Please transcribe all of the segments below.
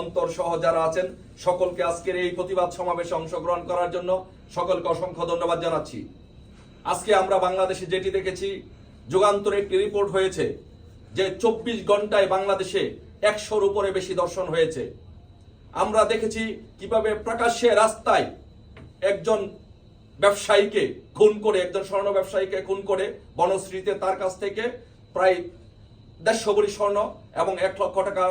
অন্তর সহ যারা আছেন সকলকে আজকের এই প্রতিবাদ সমাবেশে অংশগ্রহণ করার জন্য সকলকে অসংখ্য ধন্যবাদ জানাচ্ছি। আজকে আমরা বাংলাদেশে যেটি দেখেছি, যুগান্তরে একটি রিপোর্ট হয়েছে যে 24 ঘন্টায় বাংলাদেশে 100-র উপরে বেশি ধর্ষণ হয়েছে। আমরা দেখেছি কিভাবে প্রকাশ্যে রাস্তায় একজন ব্যবসায়ীকে খুন করে, একজন স্বর্ণ ব্যবসায়ীকে খুন করে বনশ্রীতে তার কাছ থেকে প্রায় 150 ভরি স্বর্ণ এবং 1 লক্ষ টাকা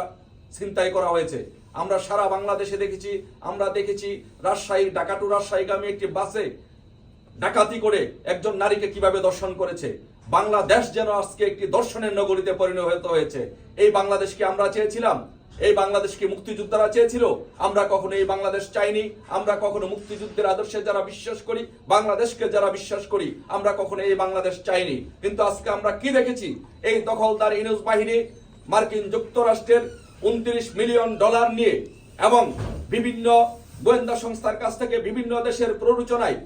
ছিনতাই করা হয়েছে। আমরা সারা বাংলাদেশে দেখেছি, আমরা দেখেছি রাজশাহী ঢাকা টু রাজশাহীগামী একটি বাসে ডাকাতি করে একজন নারীকে কিভাবে ধর্ষণ করেছে। বাংলাদেশ যেন আজকে একটি ধর্ষণের নগরীতে পরিণত হয়েছে। এই বাংলাদেশকে আমরা চেয়েছিলাম? এই বাংলাদেশকে মুক্তিযোদ্ধারা চেয়েছিল? আমরা কখনো এই বাংলাদেশ চাইনি। আমরা কখনো মুক্তিযুদ্ধের আদর্শে যারা বিশ্বাস করি, বাংলাদেশকে যারা বিশ্বাস করি, আমরা কখনো এই বাংলাদেশ চাইনি। কিন্তু আজকে আমরা কি দেখেছি? এই দখলদার ইউনূস বাহিনী মার্কিন যুক্তরাষ্ট্রের 29 মিলিয়ন ডলার নিয়ে এবং বিভিন্ন গোয়েন্দা সংস্থার কাছ থেকে বিভিন্ন দেশের প্ররোচনায়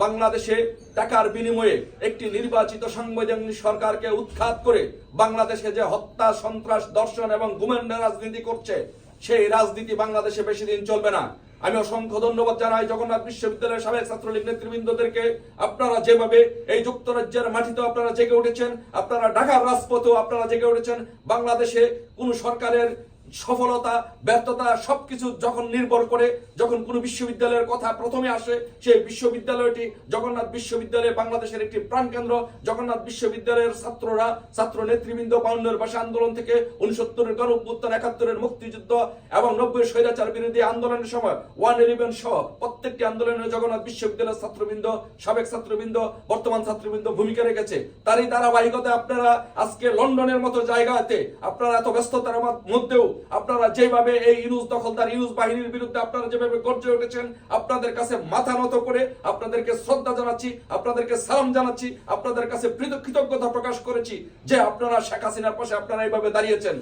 বাংলাদেশে টাকার বিনিময়ে একটি নির্বাচিত সাংবিধানিক সরকারকে উৎখাত করে বাংলাদেশে যে হত্যা, সন্ত্রাস, ধর্ষণ এবং গুমের রাজনীতি করছে, সেই রাজনীতি বাংলাদেশে বেশি দিন চলবে না। আমি অসংখ্য ধন্যবাদ জানাই জগন্নাথ বিশ্ববিদ্যালয়ের সাবেক ছাত্রলীগ নেতৃবৃন্দদেরকে। আপনারা যেভাবে এই যুক্তরাজ্যের মাটিতে আপনারা জেগে উঠেছেন, আপনারা ঢাকার রাজপথেও আপনারা জেগে উঠেছেন। বাংলাদেশে কোন সরকারের সফলতা ব্যর্থতা সবকিছু যখন নির্ভর করে, যখন কোনো বিশ্ববিদ্যালয়ের কথা প্রথমে আসে, সেই বিশ্ববিদ্যালয়টি জগন্নাথ বিশ্ববিদ্যালয় বাংলাদেশের একটি প্রাণকেন্দ্র। জগন্নাথ বিশ্ববিদ্যালয়ের ছাত্ররা, ছাত্র নেতৃবৃন্দ 52-এর ভাষা আন্দোলন থেকে 69-এর গণঅভ্যুত্থান, 71-এর মুক্তিযুদ্ধ এবং 90-এর স্বৈরাচার বিরোধী আন্দোলনের সময় 111 সহ প্রত্যেকটি আন্দোলনে জগন্নাথ বিশ্ববিদ্যালয়ের ছাত্রবৃন্দ, সাবেক ছাত্রবৃন্দ, বর্তমান ছাত্রবৃন্দ ভূমিকা রেখেছে। তারই ধারাবাহিকতায় আপনারা আজকে লন্ডনের মতো জায়গাতে আপনারা এত ব্যস্ততার মধ্যেও আপনারা যেভাবে এই ইউনূস দখলদার ইউনূস বাহিনীর বিরুদ্ধে আপনারা যেভাবে গর্জে উঠেছেন, আপনাদের কাছে মাথা নত করে আপনাদেরকে শ্রদ্ধা জানাচ্ছি, আপনাদেরকে সালাম জানাচ্ছি, আপনাদের কাছে কৃতজ্ঞতা প্রকাশ করেছি যে আপনারা শেখ হাসিনার পাশে আপনারা এইভাবে দাঁড়িয়েছেন।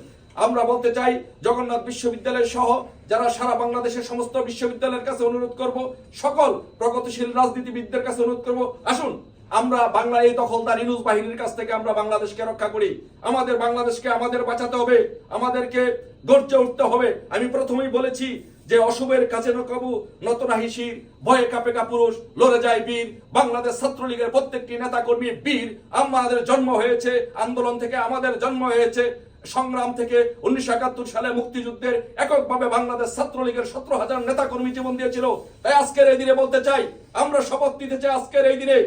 আমরা বলতে চাই জগন্নাথ বিশ্ববিদ্যালয় সহ যারা সারা বাংলাদেশের সমস্ত বিশ্ববিদ্যালয়ের কাছে অনুরোধ করব, সকল প্রগতিশীল রাজনীতিবিদদের কাছে অনুরোধ করব, আসুন আমরা বাংলা এই দখলদার ইউনূস বাহিনীর কাছ থেকে আমরা বাংলাদেশকে রক্ষা করি। আমাদের বাংলাদেশকে আমাদের বাঁচাতে হবে, আমাদেরকে গর্জে উঠতে হবে। আমি প্রথমেই বলেছি যে অশুভের কাছে নকাবু নত নাহি শির, ভয়ে কাঁপে কাপুরুষ, লড়ে যায় বীর। বাংলাদেশ ছাত্রলীগের প্রত্যেকটি নেতা কর্মী বীর। আমাদের জন্ম হয়েছে আন্দোলন থেকে, আমাদের জন্ম হয়েছে সংগ্রাম থেকে। 1971 সালে মুক্তিযুদ্ধের এককভাবে বাংলাদেশ ছাত্রলীগের 17,000 নেতা কর্মী জীবন দিয়েছিল। তাই আজকের এই দিনে বলতে চাই, আমরা শপথ নিতে চাই আজকের এই দিনে,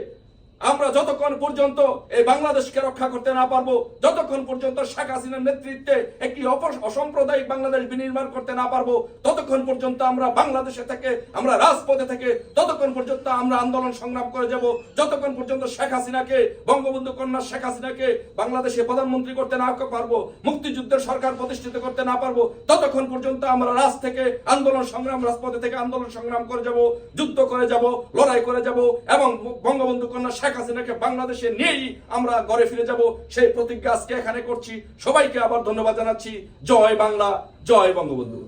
আমরা যতক্ষণ পর্যন্ত এই বাংলাদেশকে রক্ষা করতে না পারবো, যতক্ষণ পর্যন্ত শেখ হাসিনার নেতৃত্বে একটি অসাম্প্রদায়িক বাংলাদেশ বিনির্মাণ করতে না পারবো, ততক্ষণ পর্যন্ত আমরা বাংলাদেশে থেকে, আমরা রাজপথে থেকে ততক্ষণ পর্যন্ত আমরা আন্দোলন সংগ্রাম করে যাব। যতক্ষণ পর্যন্ত শেখ হাসিনাকে, বঙ্গবন্ধু কন্যা শেখ হাসিনাকে বাংলাদেশে প্রধানমন্ত্রী করতে না পারবো, মুক্তিযুদ্ধের সরকার প্রতিষ্ঠিত করতে না পারবো, ততক্ষণ পর্যন্ত আমরা রাজ থেকে আন্দোলন সংগ্রাম, রাজপথে থেকে আন্দোলন সংগ্রাম করে যাব, যুদ্ধ করে যাব, লড়াই করে যাব এবং বঙ্গবন্ধু কন্যা শেখ হাসিনাকে বাংলাদেশে নিয়েই আমরা ঘরে ফিরে যাব। সেই প্রতিজ্ঞা আজকে এখানে করছি। সবাইকে আবার ধন্যবাদ জানাচ্ছি। জয় বাংলা, জয় বঙ্গবন্ধু।